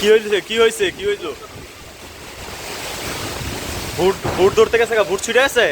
কি হইছে কি হইছে কি হইলো? ভূত ভূত ধরতে গেছে, ভূত ছুটে আছে।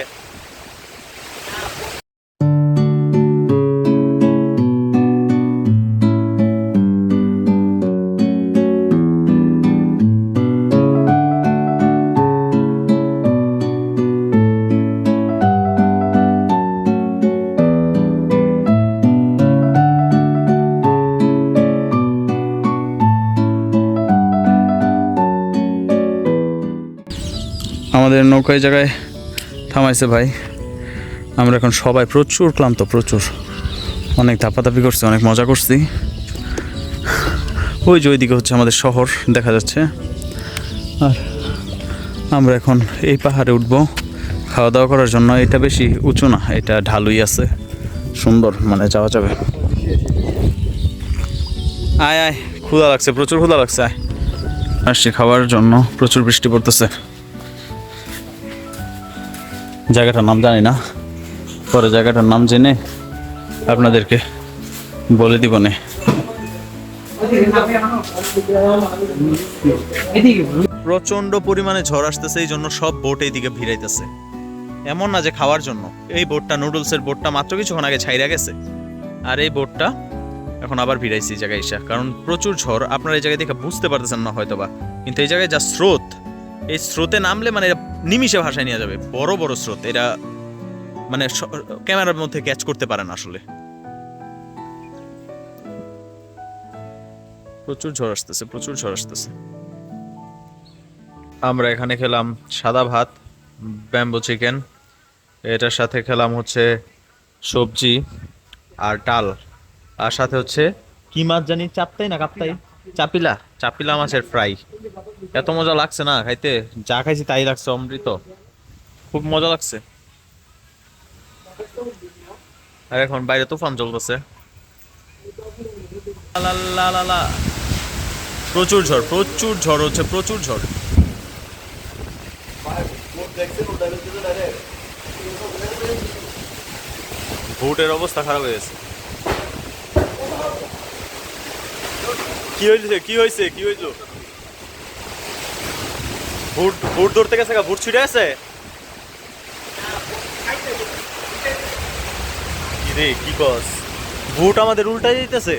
আমাদের নৌকা এই জায়গায় থামাইছে ভাই। আমরা এখন সবাই প্রচুর ক্লান্ত, প্রচুর, অনেক ধাপাধাপি করছি, অনেক মজা করছি। ওই যে ওইদিকে হচ্ছে আমাদের শহর দেখা যাচ্ছে। আর আমরা এখন এই পাহাড়ে উঠবো খাওয়া দাওয়া করার জন্য। এটা বেশি উঁচু না, এটা ঢালুই আছে, সুন্দর, মানে যাওয়া যাবে। আয় আয়, ক্ষুধা লাগছে, প্রচুর ক্ষুধা লাগছে, আয় আসছি খাওয়ার জন্য। প্রচুর বৃষ্টি পড়তেছে। জায়গাটার নাম জানি না, পরে জায়গাটার নাম জেনে আপনাদেরকে বলে দিব নে। প্রচন্ড পরিমাণে ঝড় আসতেছে, এই জন্য সব বোট এইদিকে ভিড়াইতেছে। এমন না যে খাওয়ার জন্য। এই বোটটা, নুডলসের বোটটা মাত্র কিছুক্ষণ আগে ছাইরা গেছে, আর এই বোটটা এখন আবার ভিড়াইছে এই জায়গায় এসে, কারণ প্রচুর ঝড়। আপনারা এই জায়গায় দেখে বুঝতে পারতেছেন না হয়তো বা, কিন্তু এই জায়গায় যা স্রোত, এই স্রোতে নামলে মানে নিমিষে ভাষায় নিয়ে যাবে। বড় বড় স্রোত, এরা মানে ক্যামেরার মধ্যে ক্যাচ করতে পারে না আসলে। প্রচুর ঝড় আসতেছে, প্রচুর ঝড় আসতেছে। আমরা এখানে খেলাম সাদা ভাত, ব্যাম্বো চিকেন, এটার সাথে খেলাম হচ্ছে সবজি আর ডাল, আর সাথে হচ্ছে কি মাছ জানি, চাপতাই না কাপ্তাই, চাপিলা, চাপিলা মাছের ফ্রাই। এত মজা লাগছে না খাইতে, যা খাইছি তাই লাগছে অমৃত, খুব মজা লাগছে। আর এখন বাইরে তুফান চলতেছে, প্রচুর ঝড়, প্রচুর ঝড় হচ্ছে, প্রচুর ঝড়। ভোটের অবস্থা খারাপ হয়ে গেছে। কি হয়েছে কি হয়েছে কি হইলো? ভোট ভোট ধরতে গেছে, ভোট ছুটে আছে। কি রে, কি কস? ভোট আমাদের উল্টাই দিতেছে।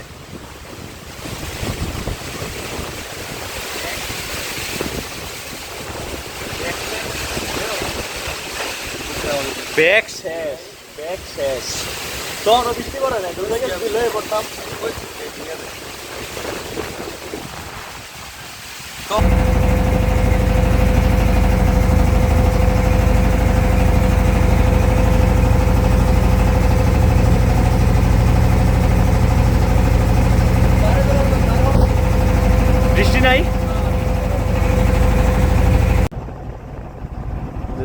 ব্যাগ শেষ, ব্যাগ শেষ। তখন বৃষ্টি পড়ে নাই, দূরে গেছে লয়ে পড়তাম। বৃষ্টি নাই,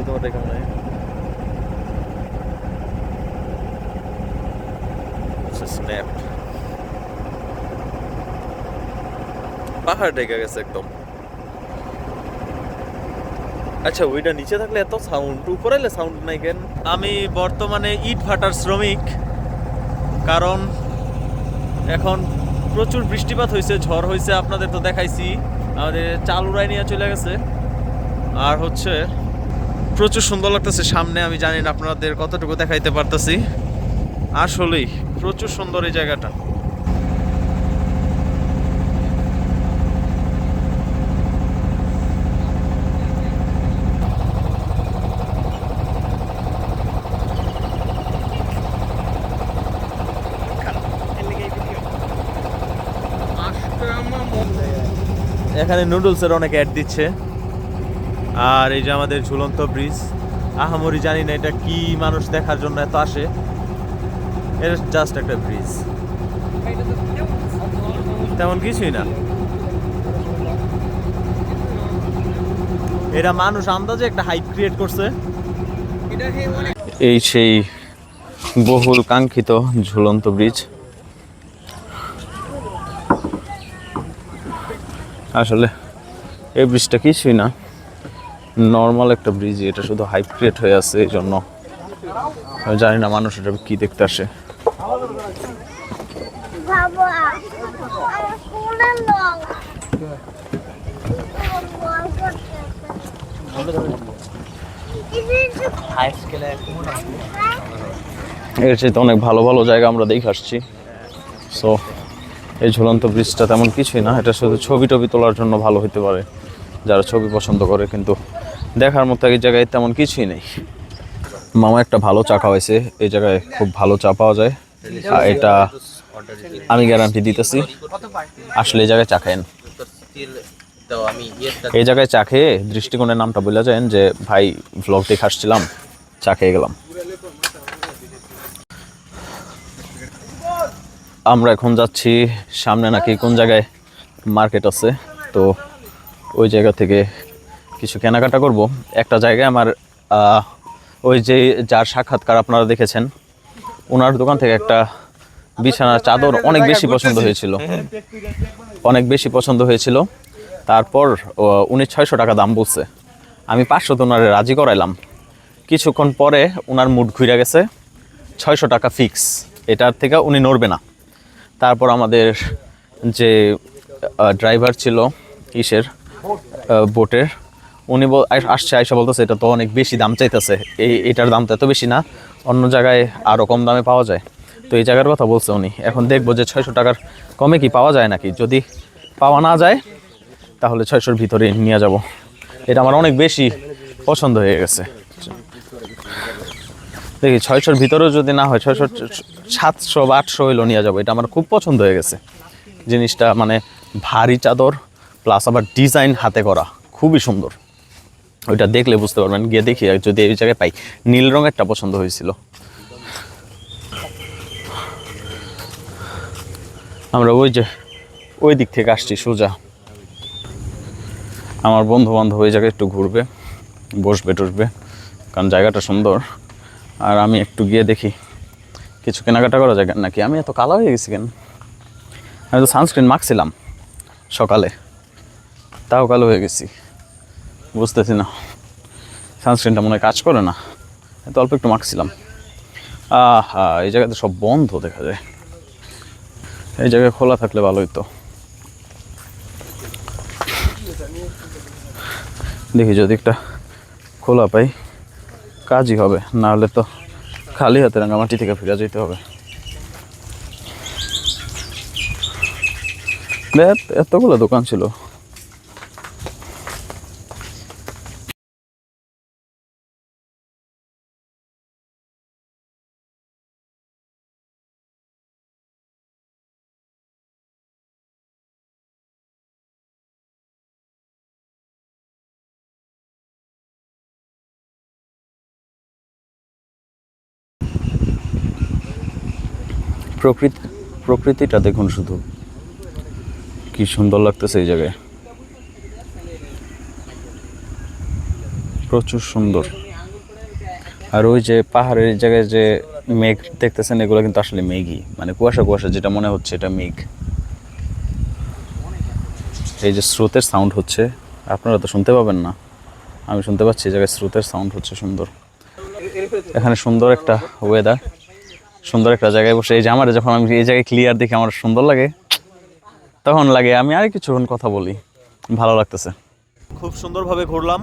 তোমার দেখা নাই। স্ন্যাপ, পাহাড় ঢেকে গেছে একদম। আচ্ছা, ওইটা নিচে থাকলে এত সাউন্ড, উপরে এলে সাউন্ড নাই কেন? আমি বর্তমানে ইট ভাটার শ্রমিক, কারণ এখন প্রচুর বৃষ্টিপাত হয়েছে, ঝড় হয়েছে, আপনাদের তো দেখাইছি। আমাদের চাল উড়াই নিয়ে চলে গেছে। আর হচ্ছে প্রচুর সুন্দর লাগতেছে সামনে, আমি জানি না আপনাদের কতটুকু দেখাইতে পারতেছি। আসলেই প্রচুর সুন্দর এই জায়গাটা। এখানে নুডলসের অনেক অ্যাড দিচ্ছে। আর এই যে আমাদের ঝুলন্ত ব্রিজ, আহামরি জানি না এটা কি মানুষ দেখার জন্য এত আসে। এটা জাস্ট একটা ব্রিজ, তেমন কিছুই না। এটা মানুষ আন্দাজে একটা হাইপ ক্রিয়েট করছে। এই সেই বহুল কাঙ্ক্ষিত ঝুলন্ত ব্রিজ। আসলে এই ব্রিজটা কিছুই না, নর্মাল একটা ব্রিজ। এটা শুধু হাইপ ক্রিয়েট হয়ে আছে, এই জন্য জানি না মানুষ এটা কি দেখতে আসে। এর চাইতে অনেক ভালো ভালো জায়গা আমরা দেখে আসছি। সো এই ঝুলন্ত ব্রিজটা তেমন কিছুই না, এটা শুধু ছবি টবি তোলার জন্য ভালো হতে পারে যারা ছবি পছন্দ করে, কিন্তু দেখার মতো এই জায়গায় তেমন কিছুই নেই। মামা একটা ভালো চা খাওয়াইছে, এই জায়গায় খুব ভালো চা পাওয়া যায়, এটা আমি গ্যারান্টি দিতেছি। আসলে এই জায়গায় চা খায়েন, এই জায়গায় চা খেয়ে দৃষ্টিকোণের নামটা বলে যায় যে ভাই ভ্লগ দেখে আসছিলাম, চা খেয়ে গেলাম। আমরা এখন যাচ্ছি সামনে নাকি কোন জায়গায় মার্কেট আছে, তো ওই জায়গা থেকে কিছু কেনাকাটা করব। একটা জায়গায় আমার ওই যে যার সাক্ষাৎকার আপনারা দেখেছেন ওনার দোকান থেকে একটা বিছানার চাদর অনেক বেশি পছন্দ হয়েছিল, তারপর উনি 600 টাকা দাম বলছে, আমি 500 তো ওনারে রাজি করাইলাম। কিছুক্ষণ পরে ওনার মুড ঘুরে গেছে, 600 টাকা ফিক্স, এটার থেকে উনি নড়বে না। তারপর আমাদের যে ড্রাইভার ছিল ইসের বোটের, উনি আসছে আইসা বলতেছে এটা তো অনেক বেশি দাম চাইতেছে, এটার দাম তো এত বেশি না, অন্য জায়গায় আরও কম দামে পাওয়া যায়। তো এই জায়গার কথা বলছে উনি, এখন দেখবো যে 600 টাকার কমে কি পাওয়া যায় নাকি, যদি পাওয়া না যায় তাহলে 600-র ভিতরে নিয়ে যাব। এটা আমার অনেক বেশি পছন্দ হয়ে গেছে। দেখি 600-র ভিতরেও যদি না হয়, 600, 700 বা 800 হইলেও নিয়ে যাবো, এটা আমার খুব পছন্দ হয়ে গেছে জিনিসটা। মানে ভারী চাদর প্লাস আবার ডিজাইন হাতে করা, খুবই সুন্দর। ওইটা দেখলে বুঝতে পারবেন, গিয়ে দেখি যদি এই জায়গায় পাই। নীল রঙেরটা পছন্দ হয়েছিল। আমরা ওই দিক থেকে আসছি সোজা। আমার বন্ধু বান্ধব ওই জায়গায় একটু ঘুরবে, বসবে টসবে, কারণ জায়গাটা সুন্দর। আর আমি একটু গিয়ে দেখি কিছু কেনাকাটা করা যায় নাকি। আমি এত কালো হয়ে গেছি কেন? আমি তো সানস্ক্রিন মাখছিলাম সকালে, তাও কালো হয়ে গেছি, বুঝতেছি না সানস্ক্রিনটা মনে হয় কাজ করে না, এত অল্প একটু মাখছিলাম। এই জায়গাতে সব বন্ধ দেখা যায়, এই জায়গায় খোলা থাকলে ভালো হইতো। দেখি যদি একটা খোলা পাই কাজই হবে, না হলে তো খালি হাতে রাঙামাটি থেকে ফিরে যেতে হবে। এতগুলো দোকান ছিল। প্রকৃতিটা দেখুন শুধু, কি সুন্দর লাগতেছে এই জায়গায়, প্রচুর সুন্দর। আর ওই যে পাহাড়ের জায়গায় যে মেঘ দেখতেছেন, এগুলো কিন্তু আসলে মেঘই, মানে কুয়াশা কুয়াশা যেটা মনে হচ্ছে এটা মেঘ। এই যে স্রোতের সাউন্ড হচ্ছে, আপনারা তো শুনতে পাবেন না, আমি শুনতে পাচ্ছি। এই জায়গায় স্রোতের সাউন্ড হচ্ছে সুন্দর। এখানে সুন্দর একটা ওয়েদার, সুন্দর একটা জায়গায় বসে এই যে আমার যখন আমি এই জায়গায় ক্লিয়ার দেখি আমার সুন্দর লাগে, তখন লাগে আমি আর কিছুক্ষণ কথা বলি, ভালো লাগতেছে। খুব সুন্দরভাবে ঘুরলাম,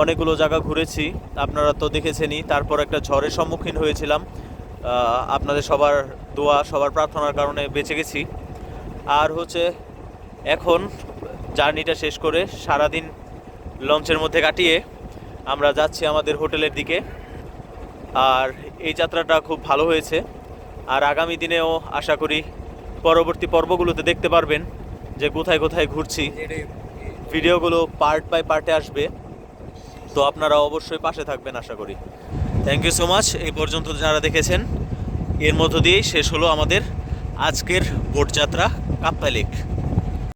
অনেকগুলো জায়গা ঘুরেছি, আপনারা তো দেখেছেনই। তারপর একটা ঝড়ের সম্মুখীন হয়েছিলাম, আপনাদের সবার দোয়া সবার প্রার্থনার কারণে বেঁচে গেছি। আর হচ্ছে এখন জার্নিটা শেষ করে সারাদিন লঞ্চের মধ্যে কাটিয়ে আমরা যাচ্ছি আমাদের হোটেলের দিকে। আর এই যাত্রাটা খুব ভালো হয়েছে, আর আগামী দিনেও আশা করি পরবর্তী পর্বগুলোতে দেখতে পারবেন যে কোথায় কোথায় ঘুরছি। ভিডিওগুলো পার্ট বাই পার্টে আসবে, তো আপনারা অবশ্যই পাশে থাকবেন আশা করি। থ্যাংক ইউ সো মাচ এই পর্যন্ত যারা দেখেছেন। এর মধ্য দিয়েই শেষ হলো আমাদের আজকের বোট যাত্রা কাপ্তাই লেক।